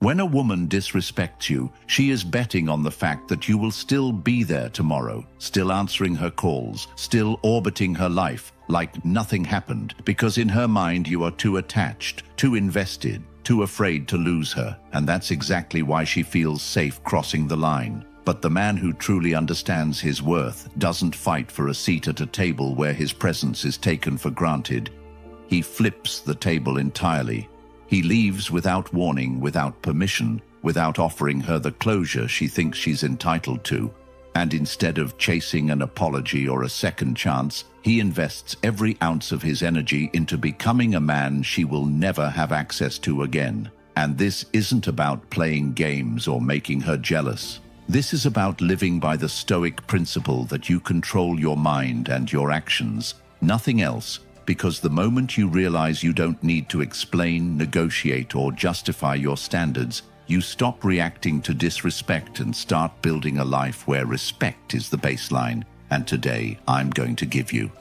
When a woman disrespects you, she is betting on the fact that you will still be there tomorrow, still answering her calls, still orbiting her life like nothing happened, because in her mind you are too attached, too invested, too afraid to lose her, and that's exactly why she feels safe crossing the line. But the man who truly understands his worth doesn't fight for a seat at a table where his presence is taken for granted. He flips the table entirely. He leaves without warning, without permission, without offering her the closure she thinks she's entitled to. And instead of chasing an apology or a second chance, he invests every ounce of his energy into becoming a man she will never have access to again. And this isn't about playing games or making her jealous. This is about living by the Stoic principle that you control your mind and your actions, nothing else. Because the moment you realize you don't need to explain, negotiate, or justify your standards, you stop reacting to disrespect and start building a life where respect is the baseline. And today, I'm going to give you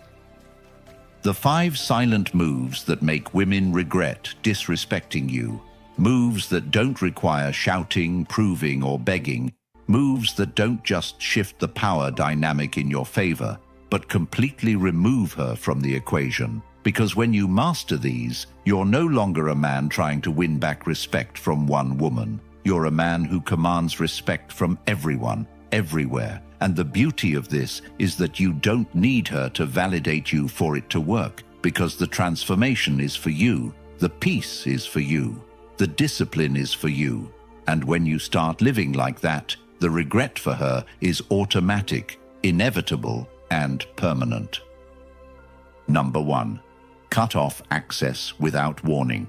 the 5 silent moves that make women regret disrespecting you. Moves that don't require shouting, proving, or begging. Moves that don't just shift the power dynamic in your favor, but completely remove her from the equation. Because when you master these, you're no longer a man trying to win back respect from one woman. You're a man who commands respect from everyone, everywhere. And the beauty of this is that you don't need her to validate you for it to work, because the transformation is for you, the peace is for you, the discipline is for you. And when you start living like that, the regret for her is automatic, inevitable, and permanent. Number 1. Cut off access without warning.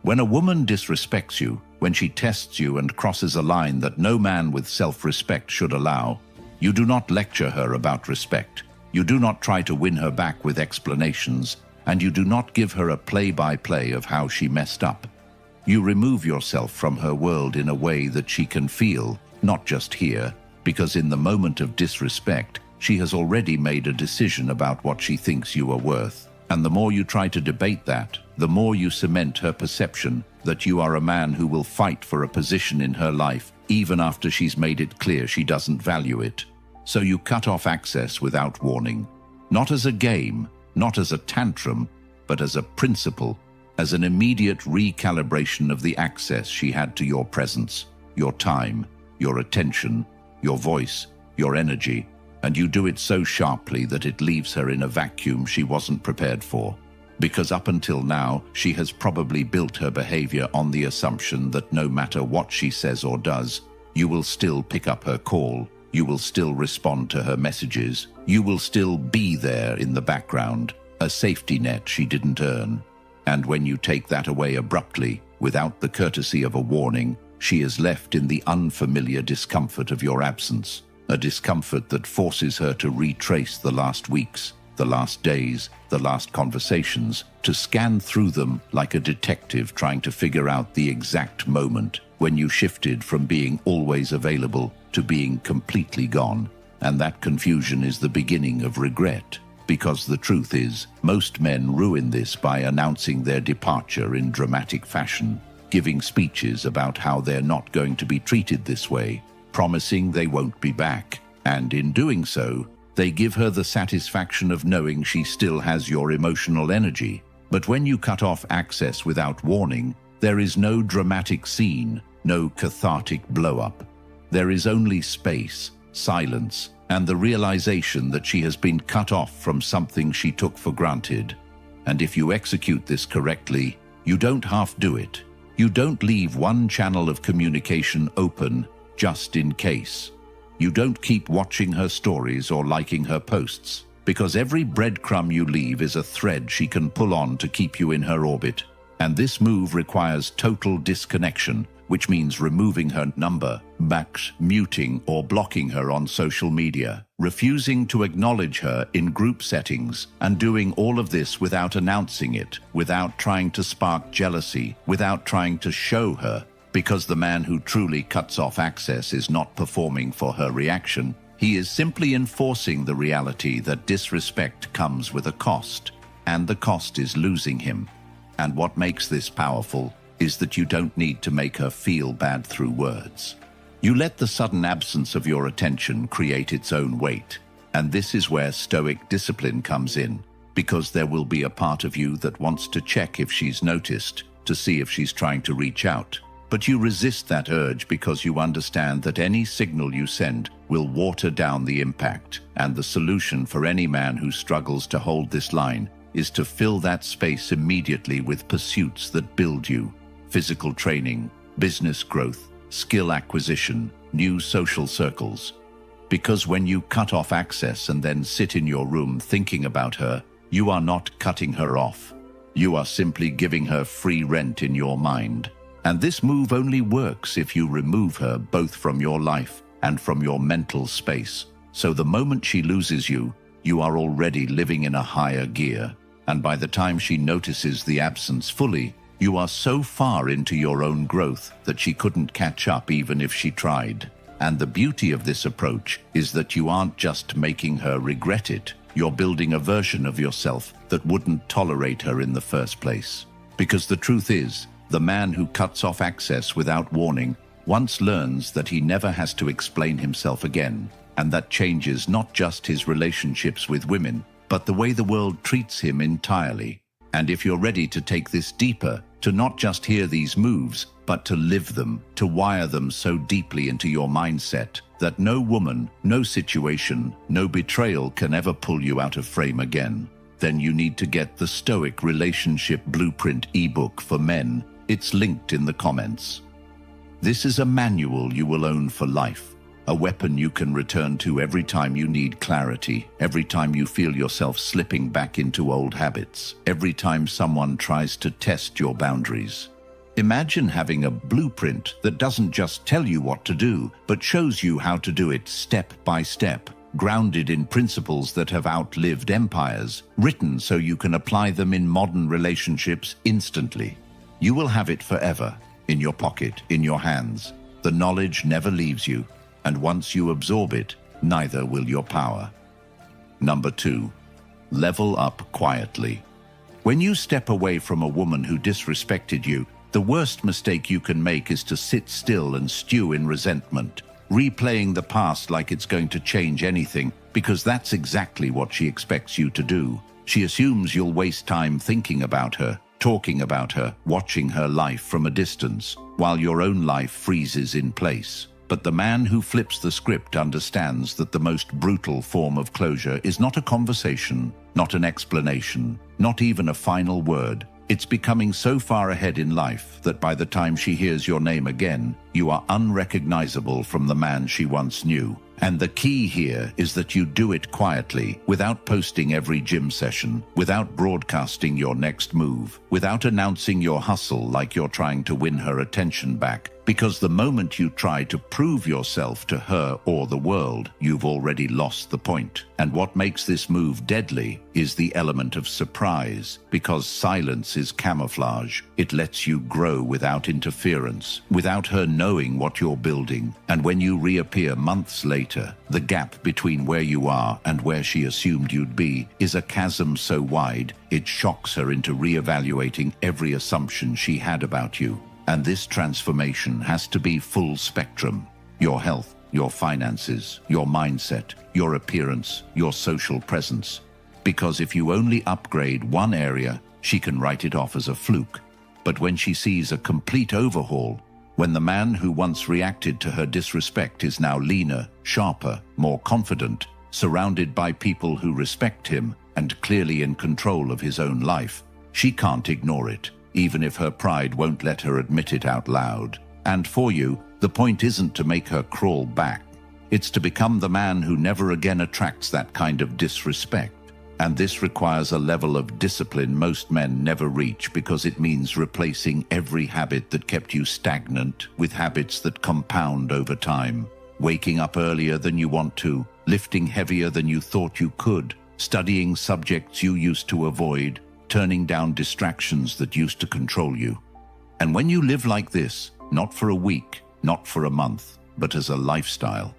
When a woman disrespects you, when she tests you and crosses a line that no man with self-respect should allow, you do not lecture her about respect. You do not try to win her back with explanations, and you do not give her a play-by-play of how she messed up. You remove yourself from her world in a way that she can feel, not just hear, because in the moment of disrespect, she has already made a decision about what she thinks you are worth. And the more you try to debate that, the more you cement her perception that you are a man who will fight for a position in her life, even after she's made it clear she doesn't value it. So you cut off access without warning. Not as a game, not as a tantrum, but as a principle, as an immediate recalibration of the access she had to your presence, your time, your attention, your voice, your energy. And you do it so sharply that it leaves her in a vacuum she wasn't prepared for. Because up until now, she has probably built her behavior on the assumption that no matter what she says or does, you will still pick up her call, you will still respond to her messages, you will still be there in the background, a safety net she didn't earn. And when you take that away abruptly, without the courtesy of a warning, she is left in the unfamiliar discomfort of your absence. A discomfort that forces her to retrace the last weeks, the last days, the last conversations, to scan through them like a detective trying to figure out the exact moment when you shifted from being always available to being completely gone. And that confusion is the beginning of regret. Because the truth is, most men ruin this by announcing their departure in dramatic fashion, giving speeches about how they're not going to be treated this way, promising they won't be back, and in doing so, they give her the satisfaction of knowing she still has your emotional energy. But when you cut off access without warning, there is no dramatic scene, no cathartic blow-up. There is only space, silence, and the realization that she has been cut off from something she took for granted. And if you execute this correctly, you don't half do it. You don't leave one channel of communication open just in case. You don't keep watching her stories or liking her posts, because every breadcrumb you leave is a thread she can pull on to keep you in her orbit. And this move requires total disconnection, which means removing her number, muting or blocking her on social media, refusing to acknowledge her in group settings, and doing all of this without announcing it, without trying to spark jealousy, without trying to show her. Because the man who truly cuts off access is not performing for her reaction. He is simply enforcing the reality that disrespect comes with a cost, and the cost is losing him. And what makes this powerful is that you don't need to make her feel bad through words. You let the sudden absence of your attention create its own weight. And this is where Stoic discipline comes in, because there will be a part of you that wants to check if she's noticed, to see if she's trying to reach out. But you resist that urge because you understand that any signal you send will water down the impact. And the solution for any man who struggles to hold this line is to fill that space immediately with pursuits that build you: physical training, business growth, skill acquisition, new social circles. Because when you cut off access and then sit in your room thinking about her, you are not cutting her off. You are simply giving her free rent in your mind. And this move only works if you remove her both from your life and from your mental space. So the moment she loses you, you are already living in a higher gear. And by the time she notices the absence fully, you are so far into your own growth that she couldn't catch up even if she tried. And the beauty of this approach is that you aren't just making her regret it. You're building a version of yourself that wouldn't tolerate her in the first place. Because the truth is, the man who cuts off access without warning once learns that he never has to explain himself again. And that changes not just his relationships with women, but the way the world treats him entirely. And if you're ready to take this deeper, to not just hear these moves, but to live them, to wire them so deeply into your mindset that no woman, no situation, no betrayal can ever pull you out of frame again, then you need to get the Stoic Relationship Blueprint ebook for men. It's linked in the comments. This is a manual you will own for life, a weapon you can return to every time you need clarity, every time you feel yourself slipping back into old habits, every time someone tries to test your boundaries. Imagine having a blueprint that doesn't just tell you what to do, but shows you how to do it step by step, grounded in principles that have outlived empires, written so you can apply them in modern relationships instantly. You will have it forever, in your pocket, in your hands. The knowledge never leaves you, and once you absorb it, neither will your power. Number 2, level up quietly. When you step away from a woman who disrespected you, the worst mistake you can make is to sit still and stew in resentment, replaying the past like it's going to change anything, because that's exactly what she expects you to do. She assumes you'll waste time thinking about her, talking about her, watching her life from a distance, while your own life freezes in place. But the man who flips the script understands that the most brutal form of closure is not a conversation, not an explanation, not even a final word. It's becoming so far ahead in life that by the time she hears your name again, you are unrecognizable from the man she once knew. And the key here is that you do it quietly, without posting every gym session, without broadcasting your next move, without announcing your hustle like you're trying to win her attention back. Because the moment you try to prove yourself to her or the world, you've already lost the point. And what makes this move deadly is the element of surprise, because silence is camouflage. It lets you grow without interference, without her knowing what you're building. And when you reappear months later, the gap between where you are and where she assumed you'd be is a chasm so wide, it shocks her into reevaluating every assumption she had about you. And this transformation has to be full spectrum: your health, your finances, your mindset, your appearance, your social presence. Because if you only upgrade one area, she can write it off as a fluke. But when she sees a complete overhaul, when the man who once reacted to her disrespect is now leaner, sharper, more confident, surrounded by people who respect him, and clearly in control of his own life, she can't ignore it, even if her pride won't let her admit it out loud. And for you, the point isn't to make her crawl back. It's to become the man who never again attracts that kind of disrespect. And this requires a level of discipline most men never reach, because it means replacing every habit that kept you stagnant with habits that compound over time. Waking up earlier than you want to, lifting heavier than you thought you could, studying subjects you used to avoid, turning down distractions that used to control you. And when you live like this, not for a week, not for a month, but as a lifestyle,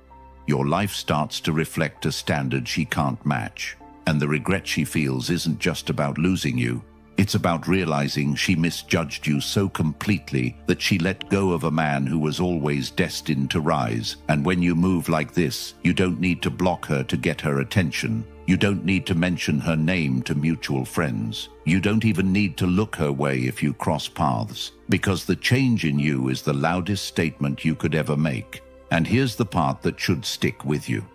your life starts to reflect a standard she can't match. And the regret she feels isn't just about losing you, It's about realizing she misjudged you so completely that she let go of a man who was always destined to rise. And when you move like this, you don't need to block her to get her attention. You don't need to mention her name to mutual friends. You don't even need to look her way if you cross paths, because the change in you is the loudest statement you could ever make. And here's the part that should stick with you.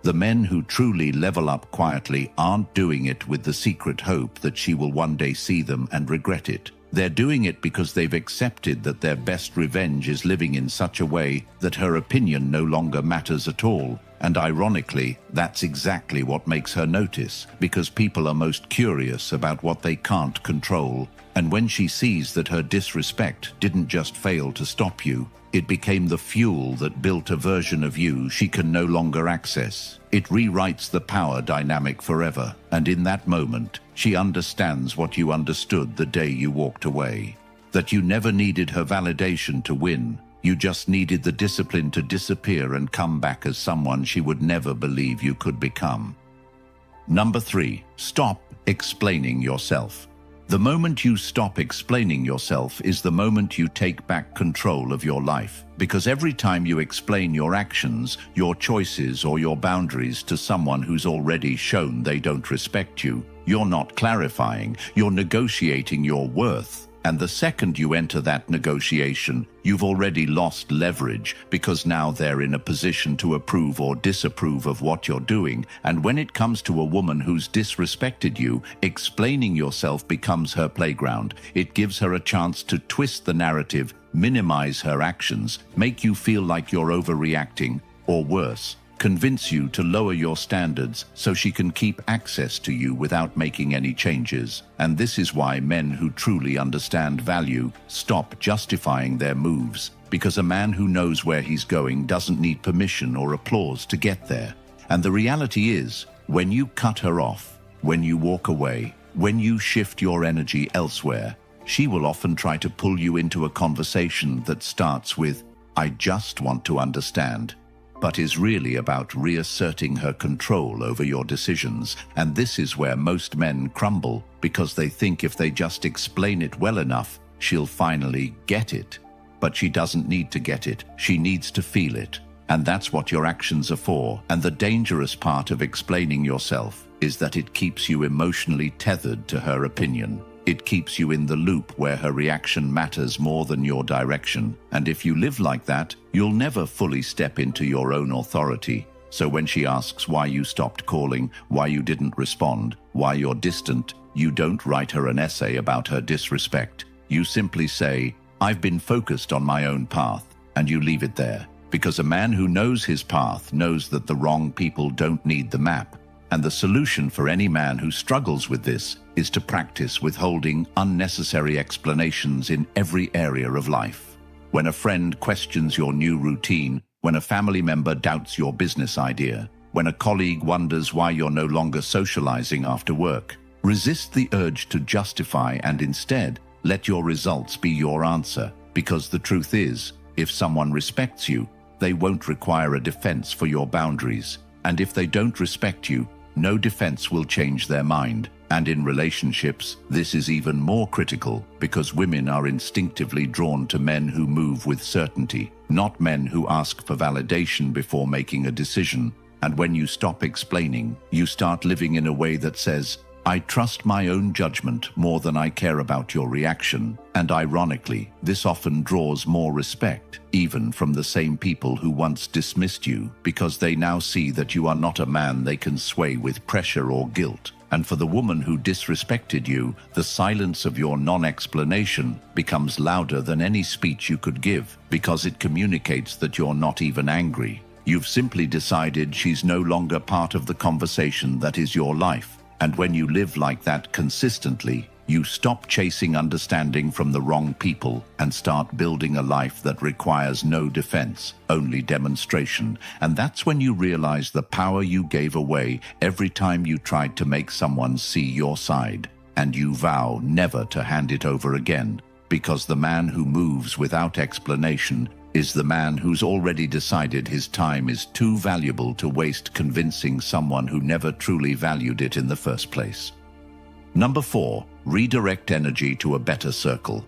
The men who truly level up quietly aren't doing it with the secret hope that she will one day see them and regret it. They're doing it because they've accepted that their best revenge is living in such a way that her opinion no longer matters at all. And ironically, that's exactly what makes her notice, because people are most curious about what they can't control. And when she sees that her disrespect didn't just fail to stop you, it became the fuel that built a version of you she can no longer access. It rewrites the power dynamic forever, and in that moment, she understands what you understood the day you walked away. That you never needed her validation to win. You just needed the discipline to disappear and come back as someone she would never believe you could become. Number 3, stop explaining yourself. The moment you stop explaining yourself is the moment you take back control of your life. Because every time you explain your actions, your choices, or your boundaries to someone who's already shown they don't respect you, you're not clarifying, you're negotiating your worth. And the second you enter that negotiation, you've already lost leverage, because now they're in a position to approve or disapprove of what you're doing. And when it comes to a woman who's disrespected you, explaining yourself becomes her playground. It gives her a chance to twist the narrative, minimize her actions, make you feel like you're overreacting, or worse, convince you to lower your standards so she can keep access to you without making any changes. And this is why men who truly understand value stop justifying their moves, because a man who knows where he's going doesn't need permission or applause to get there. And the reality is, when you cut her off, when you walk away, when you shift your energy elsewhere, she will often try to pull you into a conversation that starts with, "I just want to understand," but is really about reasserting her control over your decisions. And this is where most men crumble, because they think if they just explain it well enough, she'll finally get it. But she doesn't need to get it, she needs to feel it. And that's what your actions are for. And the dangerous part of explaining yourself is that it keeps you emotionally tethered to her opinion. It keeps you in the loop where her reaction matters more than your direction. And if you live like that, you'll never fully step into your own authority. So when she asks why you stopped calling, why you didn't respond, why you're distant, you don't write her an essay about her disrespect. You simply say, "I've been focused on my own path," and you leave it there. Because a man who knows his path knows that the wrong people don't need the map. And the solution for any man who struggles with this is to practice withholding unnecessary explanations in every area of life. When a friend questions your new routine, when a family member doubts your business idea, when a colleague wonders why you're no longer socializing after work, resist the urge to justify and instead let your results be your answer. Because the truth is, if someone respects you, they won't require a defense for your boundaries. And if they don't respect you, no defense will change their mind. And in relationships, this is even more critical, because women are instinctively drawn to men who move with certainty, not men who ask for validation before making a decision. And when you stop explaining, you start living in a way that says, "I trust my own judgment more than I care about your reaction." And ironically, this often draws more respect, even from the same people who once dismissed you, because they now see that you are not a man they can sway with pressure or guilt. And for the woman who disrespected you, the silence of your non-explanation becomes louder than any speech you could give, because it communicates that you're not even angry. You've simply decided she's no longer part of the conversation that is your life. And when you live like that consistently, you stop chasing understanding from the wrong people and start building a life that requires no defense, only demonstration. And that's when you realize the power you gave away every time you tried to make someone see your side. And you vow never to hand it over again, because the man who moves without explanation is the man who's already decided his time is too valuable to waste convincing someone who never truly valued it in the first place. Number 4, redirect energy to a better circle.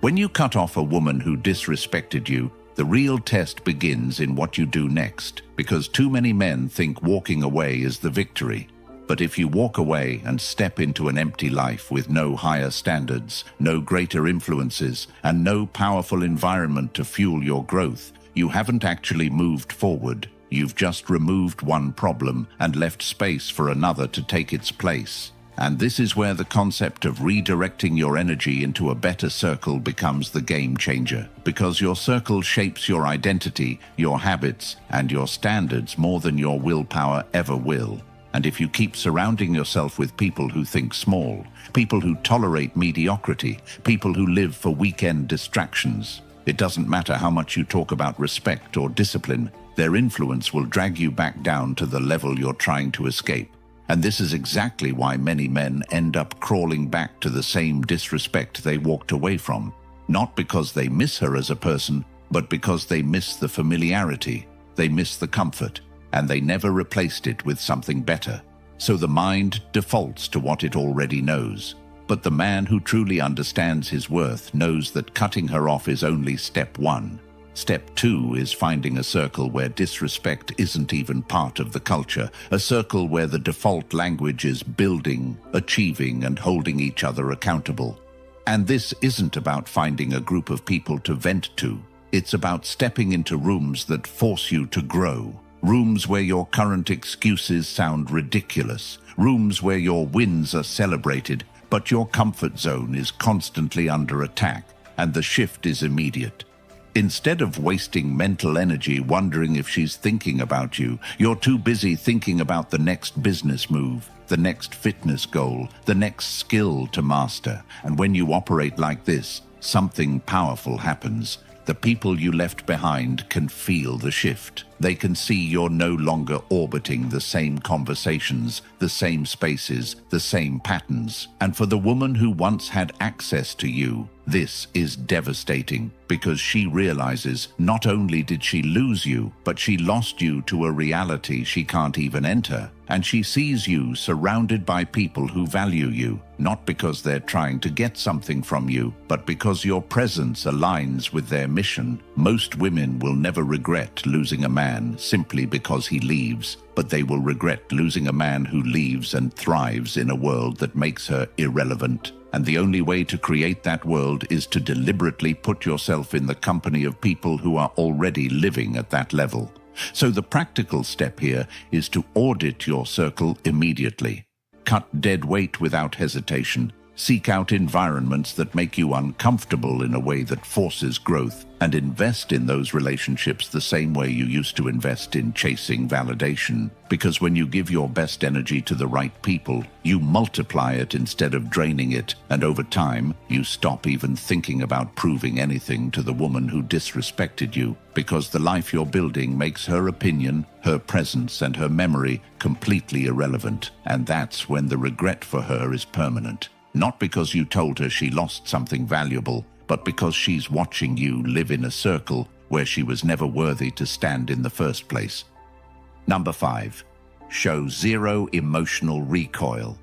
When you cut off a woman who disrespected you, the real test begins in what you do next, because too many men think walking away is the victory. But if you walk away and step into an empty life with no higher standards, no greater influences, and no powerful environment to fuel your growth, you haven't actually moved forward. You've just removed one problem and left space for another to take its place. And this is where the concept of redirecting your energy into a better circle becomes the game changer, because your circle shapes your identity, your habits, and your standards more than your willpower ever will. And if you keep surrounding yourself with people who think small, people who tolerate mediocrity, people who live for weekend distractions, it doesn't matter how much you talk about respect or discipline, their influence will drag you back down to the level you're trying to escape. And this is exactly why many men end up crawling back to the same disrespect they walked away from. Not because they miss her as a person, but because they miss the familiarity, they miss the comfort, and they never replaced it with something better. So the mind defaults to what it already knows. But the man who truly understands his worth knows that cutting her off is only step 1. Step 2 is finding a circle where disrespect isn't even part of the culture, a circle where the default language is building, achieving, and holding each other accountable. And this isn't about finding a group of people to vent to. It's about stepping into rooms that force you to grow, rooms where your current excuses sound ridiculous, rooms where your wins are celebrated, but your comfort zone is constantly under attack, and the shift is immediate. Instead of wasting mental energy wondering if she's thinking about you, you're too busy thinking about the next business move, the next fitness goal, the next skill to master. And when you operate like this, something powerful happens. The people you left behind can feel the shift. They can see you're no longer orbiting the same conversations, the same spaces, the same patterns. And for the woman who once had access to you, this is devastating, because she realizes not only did she lose you, but she lost you to a reality she can't even enter. And she sees you surrounded by people who value you, not because they're trying to get something from you, but because your presence aligns with their mission. Most women will never regret losing a man simply because he leaves, but they will regret losing a man who leaves and thrives in a world that makes her irrelevant. And the only way to create that world is to deliberately put yourself in the company of people who are already living at that level. So the practical step here is to audit your circle immediately. Cut dead weight without hesitation. Seek out environments that make you uncomfortable in a way that forces growth, and invest in those relationships the same way you used to invest in chasing validation. Because when you give your best energy to the right people, you multiply it instead of draining it, and over time, you stop even thinking about proving anything to the woman who disrespected you, because the life you're building makes her opinion, her presence, and her memory completely irrelevant, and that's when the regret for her is permanent. Not because you told her she lost something valuable, but because she's watching you live in a circle where she was never worthy to stand in the first place. Number 5. Show zero emotional recoil.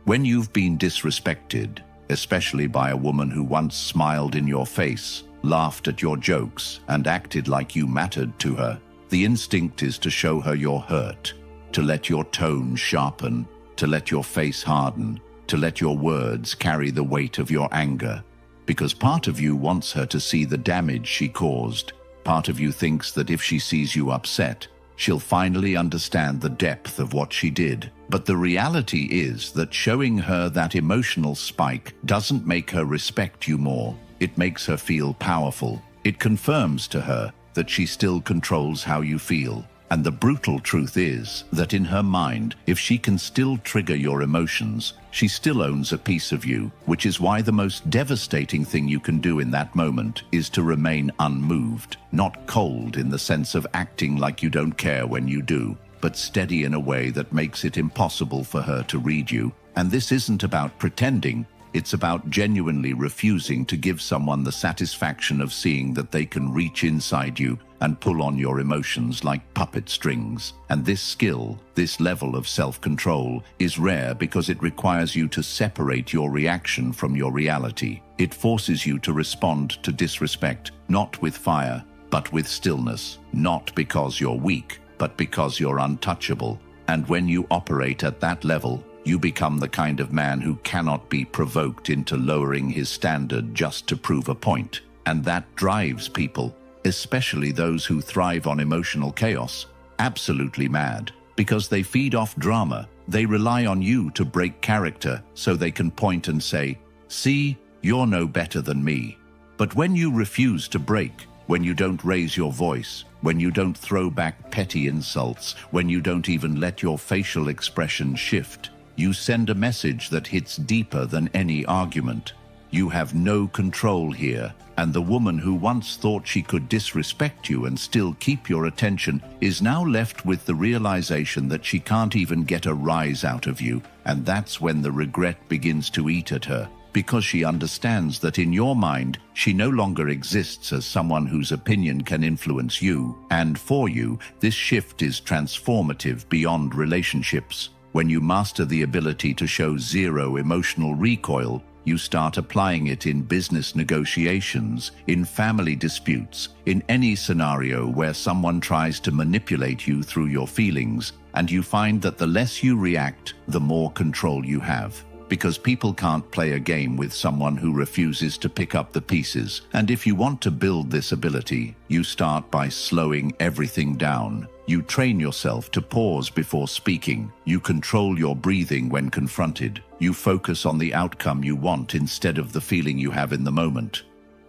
When you've been disrespected, especially by a woman who once smiled in your face, laughed at your jokes, and acted like you mattered to her, the instinct is to show her you're hurt, to let your tone sharpen, to let your face harden, to let your words carry the weight of your anger. Because part of you wants her to see the damage she caused. Part of you thinks that if she sees you upset, she'll finally understand the depth of what she did. But the reality is that showing her that emotional spike doesn't make her respect you more. It makes her feel powerful. It confirms to her that she still controls how you feel. And the brutal truth is that in her mind, if she can still trigger your emotions, she still owns a piece of you, which is why the most devastating thing you can do in that moment is to remain unmoved, not cold in the sense of acting like you don't care when you do, but steady in a way that makes it impossible for her to read you. And this isn't about pretending, It's about genuinely refusing to give someone the satisfaction of seeing that they can reach inside you and pull on your emotions like puppet strings. And this skill, this level of self-control, is rare because it requires you to separate your reaction from your reality. It forces you to respond to disrespect, not with fire, but with stillness, not because you're weak, but because you're untouchable. And when you operate at that level, you become the kind of man who cannot be provoked into lowering his standard just to prove a point. And that drives people, especially those who thrive on emotional chaos, absolutely mad. Because they feed off drama, they rely on you to break character so they can point and say, "See, you're no better than me." But when you refuse to break, when you don't raise your voice, when you don't throw back petty insults, when you don't even let your facial expression shift, you send a message that hits deeper than any argument. You have no control here, and the woman who once thought she could disrespect you and still keep your attention is now left with the realization that she can't even get a rise out of you, and that's when the regret begins to eat at her, because she understands that in your mind, she no longer exists as someone whose opinion can influence you, and for you, this shift is transformative beyond relationships. When you master the ability to show zero emotional recoil, you start applying it in business negotiations, in family disputes, in any scenario where someone tries to manipulate you through your feelings, and you find that the less you react, the more control you have. Because people can't play a game with someone who refuses to pick up the pieces. And if you want to build this ability, you start by slowing everything down. You train yourself to pause before speaking. You control your breathing when confronted. You focus on the outcome you want instead of the feeling you have in the moment.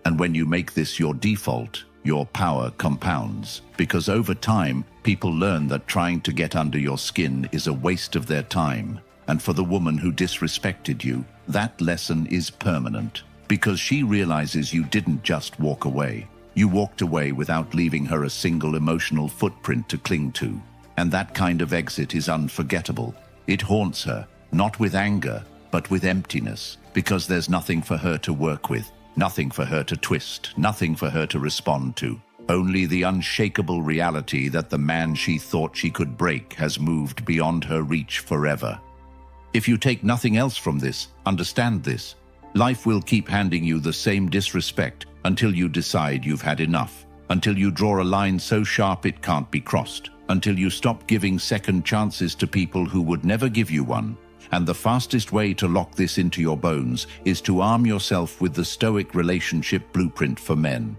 And when you make this your default, your power compounds. Because over time, people learn that trying to get under your skin is a waste of their time. And for the woman who disrespected you, that lesson is permanent. Because she realizes you didn't just walk away. You walked away without leaving her a single emotional footprint to cling to. And that kind of exit is unforgettable. It haunts her, not with anger, but with emptiness. Because there's nothing for her to work with, nothing for her to twist, nothing for her to respond to. Only the unshakable reality that the man she thought she could break has moved beyond her reach forever. If you take nothing else from this, understand this. Life will keep handing you the same disrespect until you decide you've had enough, until you draw a line so sharp it can't be crossed, until you stop giving second chances to people who would never give you one. And the fastest way to lock this into your bones is to arm yourself with the Stoic relationship blueprint for men.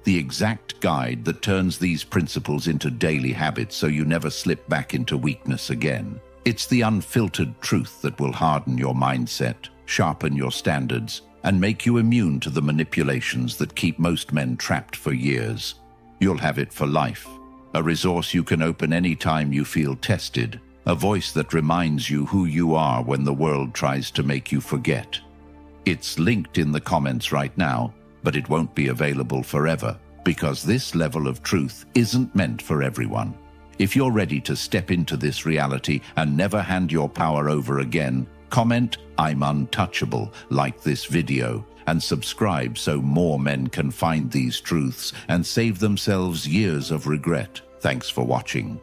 The exact guide that turns these principles into daily habits so you never slip back into weakness again. It's the unfiltered truth that will harden your mindset, sharpen your standards, and make you immune to the manipulations that keep most men trapped for years. You'll have it for life, a resource you can open any time you feel tested, a voice that reminds you who you are when the world tries to make you forget. It's linked in the comments right now, but it won't be available forever, because this level of truth isn't meant for everyone. If you're ready to step into this reality and never hand your power over again, comment, "I'm untouchable," like this video, and subscribe so more men can find these truths and save themselves years of regret. Thanks for watching.